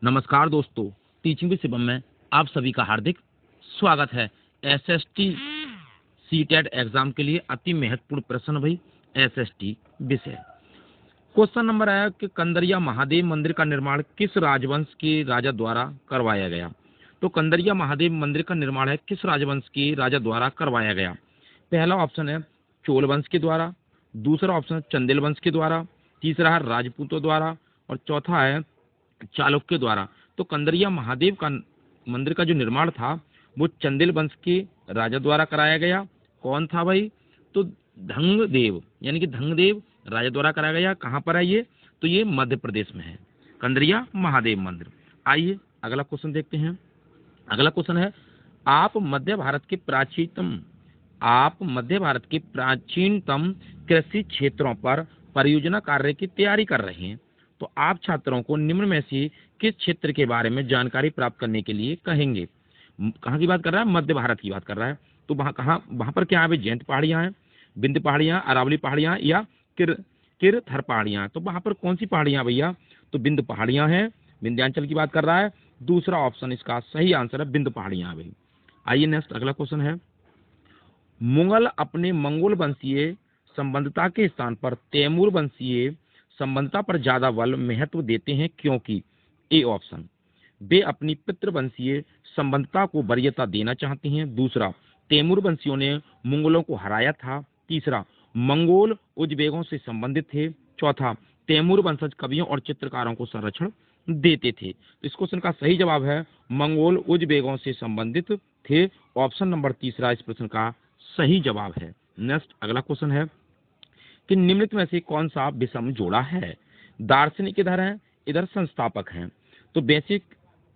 नमस्कार दोस्तों, teaching with Shivam में आप सभी का हार्दिक स्वागत है। एसएसटी सीटेट एग्जाम के लिए अति महत्वपूर्ण प्रश्न भाई एसएसटी विषय। क्वेश्चन नंबर आया कि कंदरिया महादेव मंदिर का निर्माण किस राजवंश के राजा द्वारा करवाया गया। तो कंदरिया महादेव मंदिर का निर्माण है किस राजवंश के राजा द्वारा करवाया गया। पहला ऑप्शन है चोल वंश के द्वारा, दूसरा ऑप्शन है चंदेल वंश के द्वारा, तीसरा है राजपूतों द्वारा और चौथा है चालुक्य द्वारा। तो कंदरिया महादेव का मंदिर का जो निर्माण था वो चंदेल वंश के राजा द्वारा कराया गया। कौन था भाई? तो धंगदेव, यानी कि धंगदेव राजा द्वारा कराया गया। कहाँ पर है ये? तो ये मध्य प्रदेश में है, कंदरिया महादेव मंदिर। आइए अगला क्वेश्चन देखते हैं। अगला क्वेश्चन है आप मध्य भारत के प्राचीनतम कृषि क्षेत्रों पर परियोजना कार्य की तैयारी कर रहे हैं। तो आप छात्रों को निम्न में से किस क्षेत्र के बारे में जानकारी प्राप्त करने के लिए कहेंगे। कहाँ की बात कर रहा है? मध्य भारत की बात कर रहा है। तो वहाँ पर क्या है? जयंत पहाड़ियाँ हैं, बिंद पहाड़ियाँ, अरावली पहाड़ियाँ या किरथर पहाड़ियाँ। तो वहाँ पर कौन सी पहाड़ियाँ भैया? तो बिंद पहाड़ियाँ हैं, विंध्याचल की बात कर रहा है। दूसरा ऑप्शन इसका सही आंसर है, बिंद पहाड़ियाँ भाई। आइए नेक्स्ट अगला क्वेश्चन है। मुगल अपने मंगोल वंशीय संबंधता के स्थान पर तैमूर वंशीय संबंधता पर ज्यादा बल महत्व देते हैं, क्योंकि ए ऑप्शन वे अपनी पितृवंशीय संबंधता को वरीयता देना चाहते हैं, दूसरा तैमूर वंशियों ने मंगोलों को हराया था, तीसरा मंगोल उज्बेकों से संबंधित थे, चौथा तैमूर वंशज कवियों और चित्रकारों को संरक्षण देते थे। तो इस क्वेश्चन का सही जवाब है मंगोल उज्बेकों से संबंधित थे। ऑप्शन नंबर तीसरा इस प्रश्न का सही जवाब है। नेक्स्ट अगला क्वेश्चन है कि निम्नलिखित में से कौन सा विषम जोड़ा है। दार्शनिक इधर है, इधर संस्थापक हैं। तो बेसिक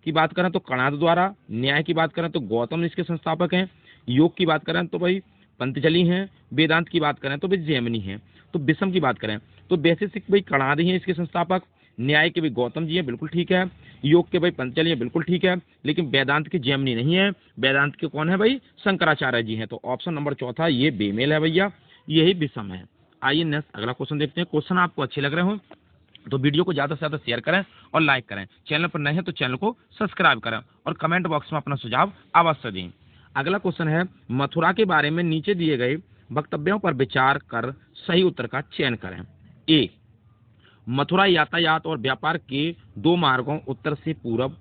की बात करें तो कणाद द्वारा, न्याय की बात करें तो गौतम इसके संस्थापक हैं, योग की बात करें तो भाई पंतजलि हैं, वेदांत की बात करें तो भाई जैमिनी हैं। तो विषम की बात करें तो बेसिक भाई कणाद ही हैं इसके संस्थापक, न्याय के भाई गौतम जी हैं, बिल्कुल ठीक है, योग के भाई पंतजलि हैं, बिल्कुल ठीक है, लेकिन वेदांत के जैमिनी नहीं है। वेदांत के कौन है भाई? शंकराचार्य जी हैं। तो ऑप्शन नंबर चौथा ये बेमेल है भैया, यही विषम है। आइए नेक्स्ट अगला क्वेश्चन देखते हैं। क्वेश्चन आपको अच्छे लग रहे हो तो वीडियो को ज्यादा से ज्यादा शेयर करें और लाइक करें। चैनल पर नए हैं तो चैनल को सब्सक्राइब करें और कमेंट बॉक्स में अपना सुझाव अवश्य दें। अगला क्वेश्चन है मथुरा के बारे में नीचे दिए गए वक्तव्यों पर विचार कर सही उत्तर का चयन करें। ए, मथुरा यातायात और व्यापार के दो मार्गों उत्तर से पूर्व,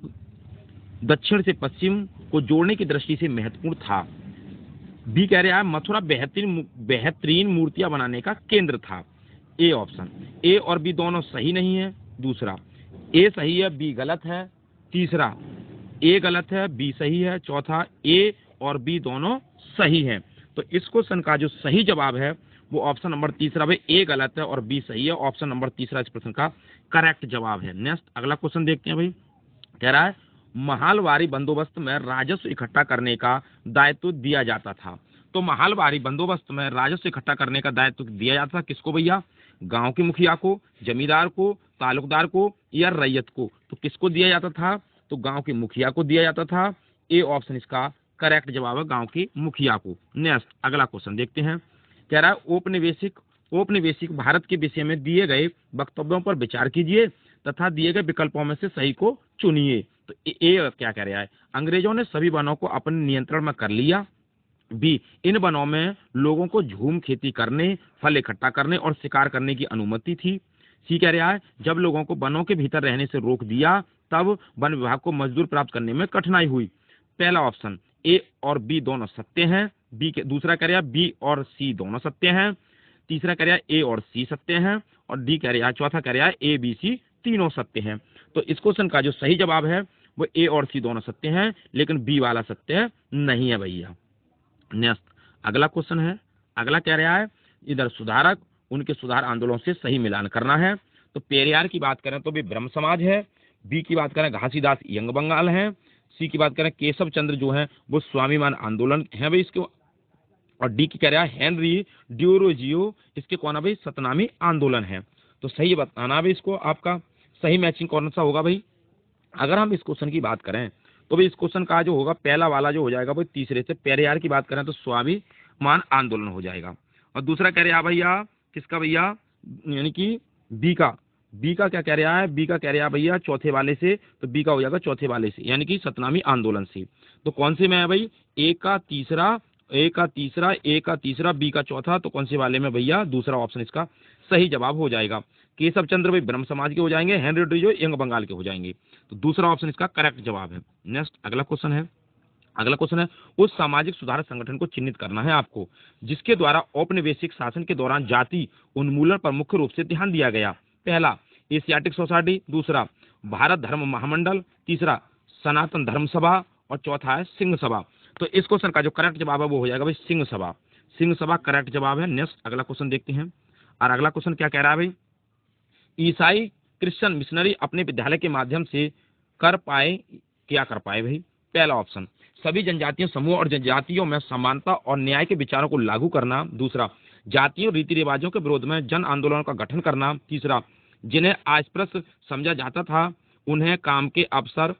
दक्षिण से पश्चिम को जोड़ने की दृष्टि से महत्वपूर्ण था। बी कह रहा है मथुरा बेहतरीन मूर्तियां बनाने का केंद्र था। ए ऑप्शन, ए और बी दोनों सही नहीं है, दूसरा ए सही है बी गलत है, तीसरा ए गलत है बी सही है, चौथा ए और बी दोनों सही है। तो इस क्वेश्चन का जो सही जवाब है वो ऑप्शन नंबर तीसरा भाई, ए गलत है और बी सही है। ऑप्शन नंबर तीसरा इस प्रश्न का करेक्ट जवाब है। नेक्स्ट अगला क्वेश्चन देखते हैं भाई। कह रहा है महालवारी बंदोबस्त में राजस्व इकट्ठा करने का दायित्व दिया जाता था। तो महालवारी बंदोबस्त में राजस्व इकट्ठा करने का दायित्व दिया जाता था किसको भैया? गांव के मुखिया को, जमींदार को, तालुकदार को या रैयत को। तो किसको दिया जाता था? तो गांव के मुखिया को दिया जाता था। ए ऑप्शन इसका करेक्ट जवाब है, गांव के मुखिया को। नेक्स्ट अगला क्वेश्चन देखते हैं। कह रहा है औपनिवेशिक भारत के विषय में दिए गए वक्तव्यों पर विचार कीजिए तथा दिए गए विकल्पों में से सही को चुनिए। तो ए क्या कह रहा है? अंग्रेजों ने सभी वनों को अपने नियंत्रण में कर लिया। बी, इन वनों में लोगों को झूम खेती करने, फल इकट्ठा करने और शिकार करने की अनुमति थी। सी कह रहा है जब लोगों को वनों के भीतर रहने से रोक दिया तब वन विभाग को मजदूर प्राप्त करने में कठिनाई हुई। पहला ऑप्शन ए और बी दोनों सत्य हैं। दूसरा कह रहा है बी और सी दोनों सत्य हैं। तीसरा कह रहा है ए और सी सत्य हैं और डी कह रहा है, चौथा कह रहा है ए बी सी तीनों सत्य हैं। तो इस क्वेश्चन का जो सही जवाब है वो ए और सी दोनों सत्य हैं, लेकिन बी वाला सत्य नहीं है भैया। नेक्स्ट अगला क्वेश्चन है। अगला कह रहा है इधर सुधारक उनके सुधार आंदोलन से सही मिलान करना है। तो पेरियार की बात करें तो भी ब्रह्म समाज है, बी की बात करें घासीदास यंग बंगाल है, सी की बात करें केशव चंद्र जो है वो स्वाभिमान आंदोलन है भाई इसके, और डी की कह रहा है हेनरी ड्यूरोजियो इसके कौन है भाई? सतनामी आंदोलन है। तो सही बताना भाई इसको, आपका सही मैचिंग कौन सा होगा भाई? अगर हम इस क्वेश्चन की बात करें तो भाई इस क्वेश्चन का जो होगा पहला वाला जो हो जाएगा भाई तीसरे से, पेरियार की बात करें तो स्वाभिमान आंदोलन हो जाएगा। और दूसरा कह रहे भैया किसका भैया? यानी कि बी का बी का क्या कह रहा है, बी का कह रहा है भैया चौथे वाले से, तो बी का हो जाएगा चौथे वाले से, यानी कि सतनामी आंदोलन से। तो कौन से में है भाई, ए का तीसरा, ए का तीसरा, ए का तीसरा, बी का चौथा, तो कौन से वाले में भैया, दूसरा ऑप्शन इसका सही जवाब हो जाएगा। केशव चंद्र भाई ब्रह्म समाज के हो जाएंगे, हेनरी ड्यूजो यंग बंगाल के हो जाएंगे, तो दूसरा ऑप्शन इसका करेक्ट जवाब है। नेक्स्ट अगला क्वेश्चन है, अगला क्वेश्चन है, उस सामाजिक सुधार संगठन को चिन्हित करना है आपको जिसके द्वारा औपनिवेशिक शासन के दौरान जाति उन्मूलन पर मुख्य रूप से ध्यान दिया गया। पहला एशियाटिक सोसाइटी, दूसरा भारत धर्म महामंडल, तीसरा सनातन धर्म सभा, और चौथा है सिंह सभा। तो इस क्वेश्चन का जो करेक्ट जवाब है वो हो जाएगा भाई सिंह सभा। सिंह सभा करेक्ट जवाब है। नेक्स्ट अगला क्वेश्चन देखते हैं, और अगला क्वेश्चन क्या कह रहा है भाई, ईसाई क्रिश्चियन मिशनरी अपने विद्यालय के माध्यम से कर पाए, क्या कर पाए भाई। पहला ऑप्शन सभी जनजातीय समूह और जनजातियों में समानता और न्याय के विचारों को लागू करना, दूसरा जातीय रीति रिवाजों के विरोध में जन आंदोलन का गठन करना, तीसरा जिन्हें अस्पृश्य समझा जाता था उन्हें काम के अवसर,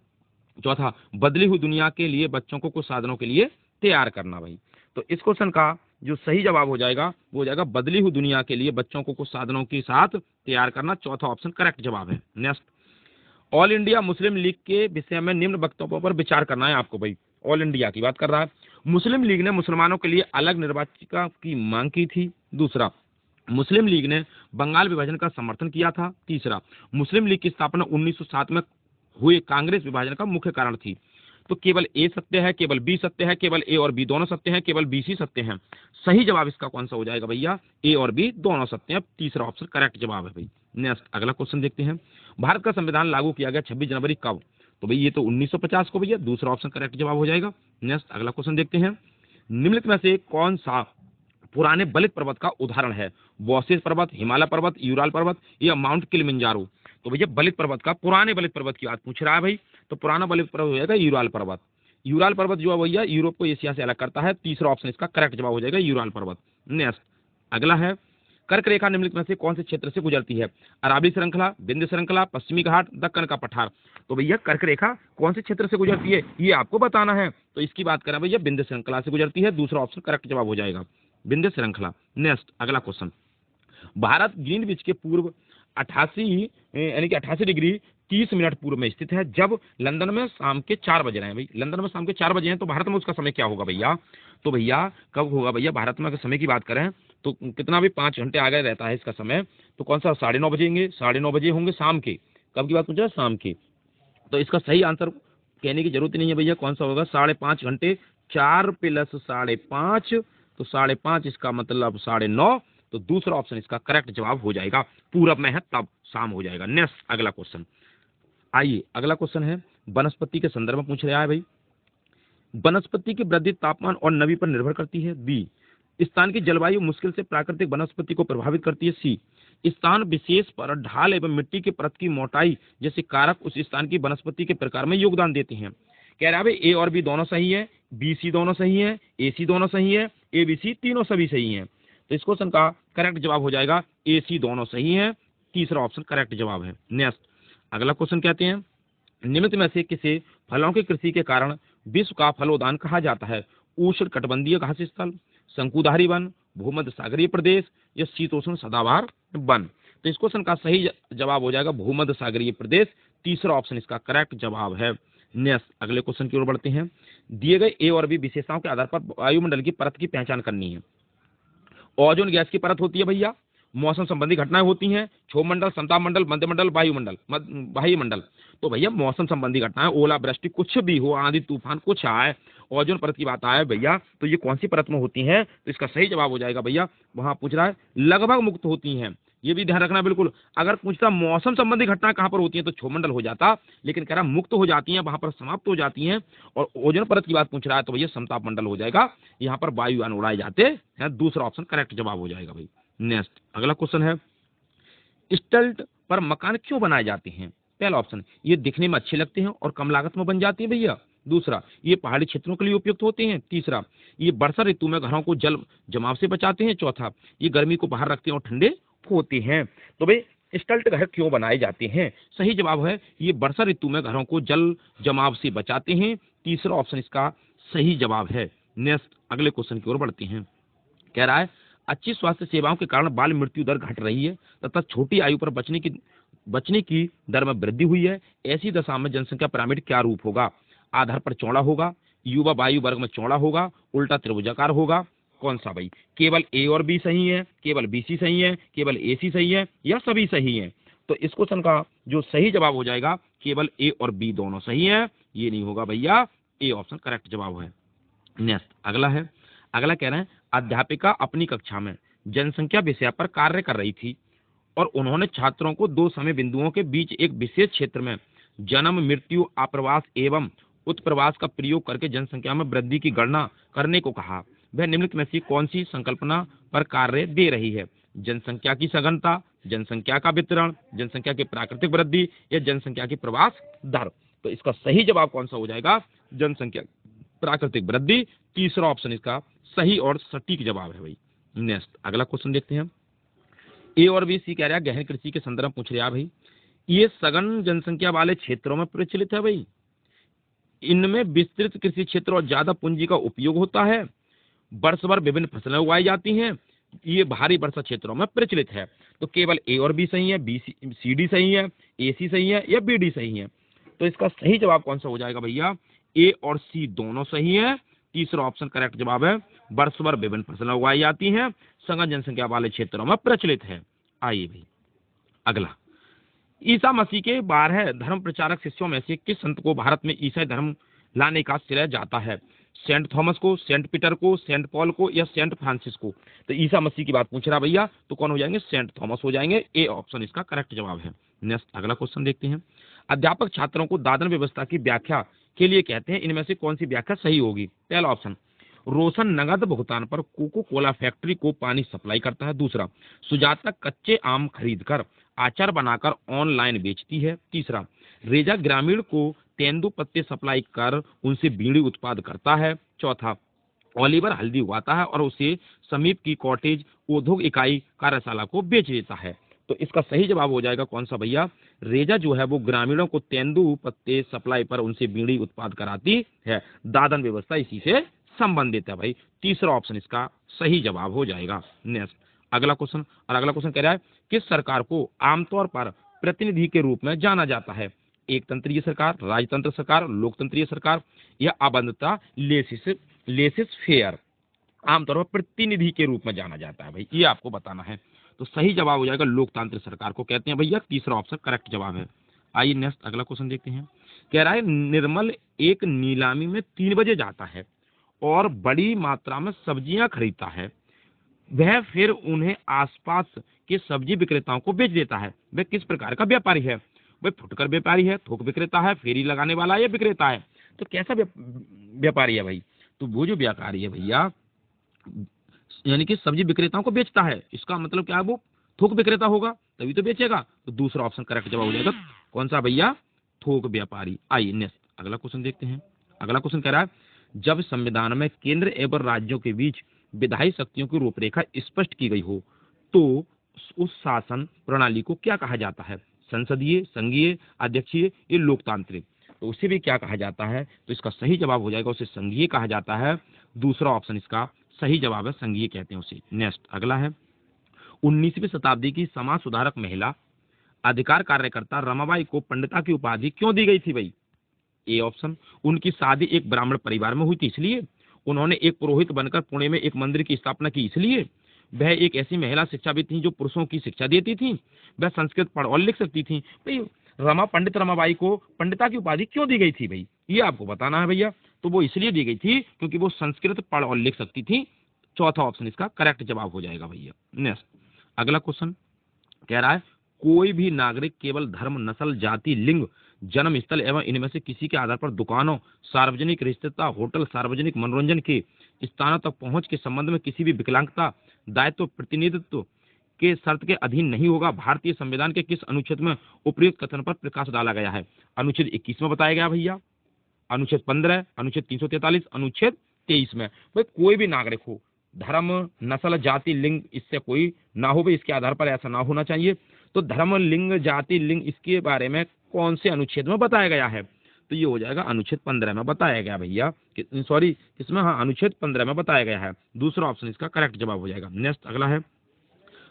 चौथा बदली हुई दुनिया के लिए बच्चों को कुछ साधनों के लिए तैयार करना भाई। तो इस क्वेश्चन का जो सही जवाब हो जाएगा वो हो जाएगा बदली हुई दुनिया के लिए बच्चों को कुछ साधनों के साथ तैयार करना, चौथा ऑप्शन करेक्ट जवाब है। Next all India Muslim league के विषय में निम्न वक्तव्यों पर विचार करना है आपको भाई। ऑल इंडिया की बात कर रहा है, मुस्लिम लीग ने मुसलमानों के लिए अलग निर्वाचिका की मांग की थी, दूसरा मुस्लिम लीग ने बंगाल विभाजन का समर्थन किया था, तीसरा मुस्लिम लीग की स्थापना 1907 में हुए कांग्रेस विभाजन का मुख्य कारण थी। तो केवल ए सत्य है, केवल बी सत्य है, केवल ए और बी दोनों सत्य हैं, केवल बी सी सत्य हैं। सही जवाब इसका कौन सा हो जाएगा भैया, ए और बी दोनों सत्य हैं, तीसरा ऑप्शन करेक्ट जवाब है भाई। नेक्स्ट अगला क्वेश्चन देखते हैं, भारत का संविधान लागू किया गया 26 जनवरी कब। तो भाई ये तो 1950 को भैया, दूसरा ऑप्शन करेक्ट जवाब हो जाएगा। नेक्स्ट अगला क्वेश्चन देखते हैं, निम्नलिखित में से कौन सा पुराने बलित पर्वत का उदाहरण है, बौसिस पर्वत, हिमालय पर्वत, यूराल पर्वत या माउंट किलिमंजारो। तो भैया बलित पर्वत का, पुराने बलित पर्वत की बात पूछ रहा है भाई, तो पुराना बलित पर्वत हो जाएगा यूराल पर्वत। यूराल पर्वत जो है भैया यूरोप को एशिया से अलग करता है, तीसरा ऑप्शन इसका करेक्ट जवाब हो जाएगा यूराल पर्वत। नेक्स्ट अगला है, कर्क रेखा निम्नलिखित में से कौन से क्षेत्र से गुजरती है, अरावली श्रृंखला, विंध्य श्रृंखला, पश्चिमी घाट, दक्कन का पठार। तो भैया कर्क रेखा कौन से क्षेत्र से गुजरती है ये आपको बताना है, तो इसकी बात करें भैया विंध्य श्रृंखला से गुजरती है, दूसरा ऑप्शन करेक्ट जवाब हो जाएगा विंध्य श्रृंखला। नेक्स्ट अगला क्वेश्चन, भारत ग्रीनविच के पूर्व 88 यानी कि 88 डिग्री 30 मिनट पूर्व में स्थित है, जब लंदन में शाम के 4 बज रहे हैं भाई, लंदन में शाम के 4 बजे हैं, तो भारत में उसका समय क्या होगा भैया। तो भैया कब होगा भैया, भारत में अगर समय की बात करें तो कितना भी 5 घंटे आगे रहता है इसका समय, तो कौन सा 9:30 बजेंगे, 9:30 बजे होंगे शाम के, कब की बात पूछ रहा है, शाम की। तो इसका सही आंसर कहने की जरूरत नहीं है भैया, कौन सा होगा, 5.5 घंटे, 4 + 5.5, तो 5.5 इसका मतलब 9:30, तो दूसरा ऑप्शन इसका करेक्ट जवाब हो जाएगा, पूरब में है तब शाम हो जाएगा। नेक्स्ट अगला क्वेश्चन, आइए अगला क्वेश्चन है, वनस्पति के संदर्भ में पूछ रहा है भाई, वनस्पति की वृद्धि तापमान और नमी पर निर्भर करती है, बी स्थान की जलवायु मुश्किल से प्राकृतिक वनस्पति को प्रभावित करती है, सी स्थान विशेष पर ढाल एवं मिट्टी की परत की मोटाई जैसे कारक उस स्थान की वनस्पति के प्रकार में योगदान देते हैं। कह रहा है भाई ए और बी दोनों सही है, बी सी दोनों सही है, ए सी दोनों सही है, ए बी सी तीनों सभी सही हैं। तो इस क्वेश्चन का करेक्ट जवाब हो जाएगा ए सी दोनों सही है, तीसरा ऑप्शन करेक्ट जवाब है। नेक्स्ट अगला क्वेश्चन कहते हैं, निम्नलिखित में से किसे फलों की कृषि के कारण विश्व का फलोद्यान कहा जाता है, उष्ण कटिबंधीय घास स्थल, शंकुधारी वन, भूमध्य सागरीय प्रदेश या शीतोष्ण सदाबहार वन। तो इस क्वेश्चन का सही जवाब हो जाएगा भूमध्य सागरीय प्रदेश, तीसरा ऑप्शन इसका करेक्ट जवाब है। नेक्स्ट अगले क्वेश्चन की ओर बढ़ते हैं, दिए गए ए और बी विशेषताओं के आधार पर वायुमंडल की परत की पहचान करनी है। ओजोन गैस की परत होती है भैया, मौसम संबंधी घटनाएं होती हैं, क्षोभ मंडल, संताप मंडल, मध्य मंडल, वायुमंडल, बाह्य मंडल। तो भैया मौसम संबंधी घटनाएं, ओला वृष्टि कुछ भी हो, आंधी तूफान कुछ आए, ओजोन परत की बात आए भैया, तो ये कौन सी परत में होती है, तो इसका सही जवाब हो जाएगा भैया, वहां पूछ रहा है लगभग मुक्त होती हैं, ये भी ध्यान रखना बिल्कुल। अगर पूछता मौसम संबंधी घटनाएं कहां पर होती हैं तो क्षोभमंडल हो जाता, लेकिन कह रहा मुक्त हो जाती हैं, वहां पर समाप्त हो जाती हैं। और ओजोन परत की बात पूछ रहा है तो भैया समताप मंडल हो जाएगा, यहाँ पर वायुयान उड़ाए जाते हैं, दूसरा ऑप्शन करेक्ट जवाब हो जाएगा भाई। नेक्स्ट अगला क्वेश्चन है, स्टल्ट पर मकान क्यों बनाए जाते हैं। पहला ऑप्शन ये दिखने में अच्छे लगते हैं और कम लागत में बन जाती है भैया, दूसरा ये पहाड़ी क्षेत्रों के लिए उपयुक्त होते हैं, तीसरा ये वर्षा ऋतु में घरों को जल जमाव से बचाते हैं, चौथा ये गर्मी को बाहर रखते हैं और ठंडे होते हैं। तो भाई स्टल्ट घर क्यों बनाए जाते हैं, सही जवाब है ये वर्षा ऋतु में घरों को जल जमाव से बचाते हैं, तीसरा ऑप्शन इसका सही जवाब है। नेक्स्ट अगले क्वेश्चन की ओर बढ़ते हैं, कह रहा है अच्छी स्वास्थ्य सेवाओं के कारण बाल मृत्यु दर घट रही है तथा छोटी आयु पर बचने की बचने की दर में वृद्धि हुई है। ऐसी दशा में जनसंख्या पिरामिड क्या रूप होगा? आधार पर चौड़ा होगा, युवा वायु वर्ग में चौड़ा होगा, उल्टा त्रिभुजाकार होगा, कौन सा भाई? केवल ए और बी सही है, केवल बी सी सही है, केवल ए सी सही है, या सभी सही है? तो इस क्वेश्चन का जो सही जवाब हो जाएगा केवल ए और बी दोनों सही है, ये नहीं होगा भैया, ए ऑप्शन करेक्ट जवाब है। नेक्स्ट अगला है, अगला कह रहे हैं अध्यापिका अपनी कक्षा में जनसंख्या विषय पर कार्य कर रही थी और उन्होंने छात्रों को दो समय बिंदुओं के बीच एक विशेष क्षेत्र में जन्म, मृत्यु, आप्रवास एवं उत्प्रवास का प्रयोग करके जनसंख्या में वृद्धि की गणना करने को कहा। वह निम्नलिखित में से कौन सी संकल्पना पर कार्य दे रही है? जनसंख्या की सघनता, जनसंख्या का वितरण, जनसंख्या की प्राकृतिक वृद्धि, या जनसंख्या की प्रवास दर? तो इसका सही जवाब कौन सा हो जाएगा? जनसंख्या प्राकृतिक वृद्धि, तीसरा ऑप्शन इसका सही और सटीक जवाब है भाई। नेक्स्ट अगला क्वेश्चन देखते हैं। ए और बी सी कह रहा है गहन कृषि के संदर्भ पूछ रहा भाई, ये सघन जनसंख्या वाले क्षेत्रों में प्रचलित है भाई, इनमें विस्तृत कृषि क्षेत्र और ज्यादा पूंजी का उपयोग होता है, वर्ष भर विभिन्न फसलें उगाई जाती हैं, ये भारी वर्षा क्षेत्रों में प्रचलित है। तो केवल ए और बी सही है, बी सी डी सही है, ए सी सही है, या बी डी सही है? तो इसका सही जवाब कौन सा हो जाएगा भैया? ए और सी दोनों सही है, तीसरा ऑप्शन करेक्ट जवाब है, वर्ष भर विभिन्न फसलें उगाई जाती हैं, सघन जनसंख्या वाले क्षेत्रों में प्रचलित है। आइए भाई अगला, ईसा मसीह के 12 धर्म प्रचारक शिष्यों में से किस संत को भारत में ईसाई धर्म लाने का श्रेय जाता है? सेंट थॉमस को, सेंट पीटर को, सेंट पॉल को, या सेंट फ्रांसिस को? तो ईसा मसीह की बात पूछ रहा भैया, तो कौन हो जाएंगे? सेंट थॉमस हो जाएंगे, ए ऑप्शन इसका करेक्ट जवाब है। नेक्स्ट अगला क्वेश्चन देखते हैं। अध्यापक छात्रों को दादन व्यवस्था की व्याख्या के लिए कहते हैं, इनमें से कौन सी व्याख्या सही होगी? पहला ऑप्शन, रोशन नगद भुगतान पर कोको कोला फैक्ट्री को पानी सप्लाई करता है। दूसरा, सुजाता कच्चे आम खरीदकर अचार बनाकर ऑनलाइन बेचती है। तीसरा, रेजा ग्रामीण को तेंदू पत्ते सप्लाई कर उनसे बीड़ी उत्पाद करता है। चौथा, ओलिवर हल्दी उगाता है और उसे समीप की कॉटेज उद्योग इकाई कार्यशाला को बेच देता है। तो इसका सही जवाब हो जाएगा कौन सा भैया? रेजा जो है वो ग्रामीणों को तेंदू पत्ते सप्लाई पर उनसे बीड़ी उत्पाद कराती है, दादन व्यवस्था इसी से संबंधित है भाई, तीसरा ऑप्शन इसका सही जवाब हो जाएगा। नेक्स्ट अगला क्वेश्चन, और अगला क्वेश्चन कह रहा है किस सरकार को आमतौर पर प्रतिनिधि के रूप में जाना जाता है? एक तंत्रीय सरकार, राजतंत्र सरकार, लोकतंत्रीय सरकार, या अबंधता लेसिस फेयर? आमतौर पर प्रतिनिधि के रूप में जाना जाता है भाई, ये आपको बताना है। तो सही जवाब हो जाएगा लोकतांत्रिक सरकार को कहते हैं भैया, तीसरा ऑप्शन करेक्ट जवाब है। आइए नेक्स्ट अगला क्वेश्चन देखते हैं। कह रहा है निर्मल एक नीलामी में 3 बजे जाता है और बड़ी मात्रा में सब्जियां खरीदता है, वह फिर उन्हें आसपास के सब्जी विक्रेताओं को बेच देता है। वह किस प्रकार का व्यापारी है? वह फुटकर व्यापारी है, थोक विक्रेता है, फेरी लगाने वाला है, या विक्रेता है? तो कैसा व्यापारी है भाई? तो वो जो व्यापारी है भैया, यानी कि सब्जी विक्रेताओं को बेचता है, इसका मतलब क्या है? वो थोक विक्रेता होगा तभी तो बेचेगा। तो दूसरा ऑप्शन करेक्ट जवाब हो जाएगा कौन सा भैया? थोक व्यापारी। आइए नेक्स्ट अगला क्वेश्चन देखते हैं। अगला क्वेश्चन कह रहा है जब संविधान में केंद्र एवं राज्यों के बीच विधायी शक्तियों की रूपरेखा स्पष्ट की गई हो तो उस शासन प्रणाली को क्या कहा जाता है? संसदीय, संघीय, अध्यक्षीय, या लोकतांत्रिक? तो उसे भी क्या कहा जाता है? तो इसका सही जवाब हो जाएगा उसे संघीय कहा जाता है, दूसरा ऑप्शन इसका सही जवाब है, संघीय कहते हैं उसे। नेक्स्ट अगला है 19वीं शताब्दी की समाज सुधारक महिला अधिकार कार्यकर्ता रमाबाई को पंडिता की उपाधि क्यों दी गई थी भाई? ए ऑप्शन, उनकी शादी एक ब्राह्मण परिवार में हुई थी इसलिए। उन्होंने एक पुरोहित बनकर पुणे में एक मंदिर की स्थापना की इसलिए। वह एक ऐसी महिला शिक्षाविद थी जो पुरुषों की शिक्षा देती थी। वह संस्कृत पढ़ और लिख सकती थी भाई। पंडित रमाबाई को पंडिता की उपाधि क्यों दी गई थी भाई? ये आपको बताना है भैया। तो वो इसलिए दी गई थी क्योंकि वो संस्कृत पढ़ और लिख सकती थी। चौथा ऑप्शन इसका करेक्ट जवाब हो जाएगा भैया। नेक्स्ट अगला क्वेश्चन कह रहा है कोई भी नागरिक केवल धर्म, नस्ल, जाति, लिंग, जन्म स्थल एवं इनमें से किसी के आधार पर दुकानों, सार्वजनिक रिश्तेता, होटल, सार्वजनिक मनोरंजन के स्थानों तक पहुंच के संबंध में किसी भी विकलांगता, दायित्व, प्रतिनिधित्व के शर्त के अधीन नहीं होगा। भारतीय संविधान के किस अनुच्छेद में उपयुक्त कथन पर प्रकाश डाला गया है? अनुच्छेद 21 में बताया गया भैया, अनुच्छेद 15, अनुच्छेद 343, अनुच्छेद 23 में। भाई कोई भी नागरिक हो, धर्म, नस्ल, जाति, लिंग इससे कोई ना हो भाई, इसके आधार पर ऐसा ना होना चाहिए। तो धर्म, लिंग, जाति, लिंग इसके बारे में कौन से अनुच्छेद में बताया गया है? तो ये हो जाएगा अनुच्छेद 15 में बताया गया भैया, सॉरी इसमें हाँ अनुच्छेद 15 में बताया गया है, दूसरा ऑप्शन इसका करेक्ट जवाब हो जाएगा। नेक्स्ट अगला है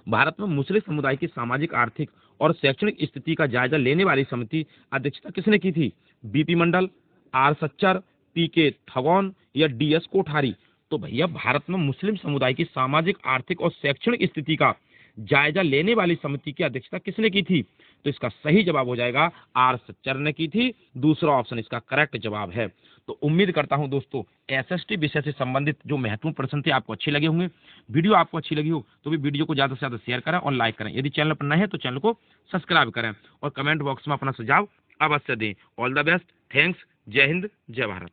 भारत में मुस्लिम समुदाय की सामाजिक, आर्थिक और शैक्षणिक स्थिति का जायजा लेने वाली समिति अध्यक्षता किसने की थी? बीपी मंडल, आर सच्चर, पीके थगौन या डीएस कोठारी? तो भैया भारत में मुस्लिम समुदाय की सामाजिक, आर्थिक और शैक्षणिक स्थिति का जायजा लेने वाली समिति की अध्यक्षता किसने की थी? तो इसका सही जवाब हो जाएगा आर सच्चर ने की थी। दूसरा ऑप्शन इसका करेक्ट जवाब है। तो उम्मीद करता हूं दोस्तों एसएसटी विषय से संबंधित जो महत्वपूर्ण प्रश्न थे आपको अच्छे लगे होंगे। वीडियो आपको अच्छी लगी हो तो भी वीडियो को ज्यादा से ज्यादा शेयर करें और लाइक करें। यदि चैनल पर नए हैं तो चैनल को सब्सक्राइब करें और कमेंट बॉक्स में अपना सुझाव अवश्य दें। ऑल द बेस्ट, थैंक्स, जय हिंद, जय भारत।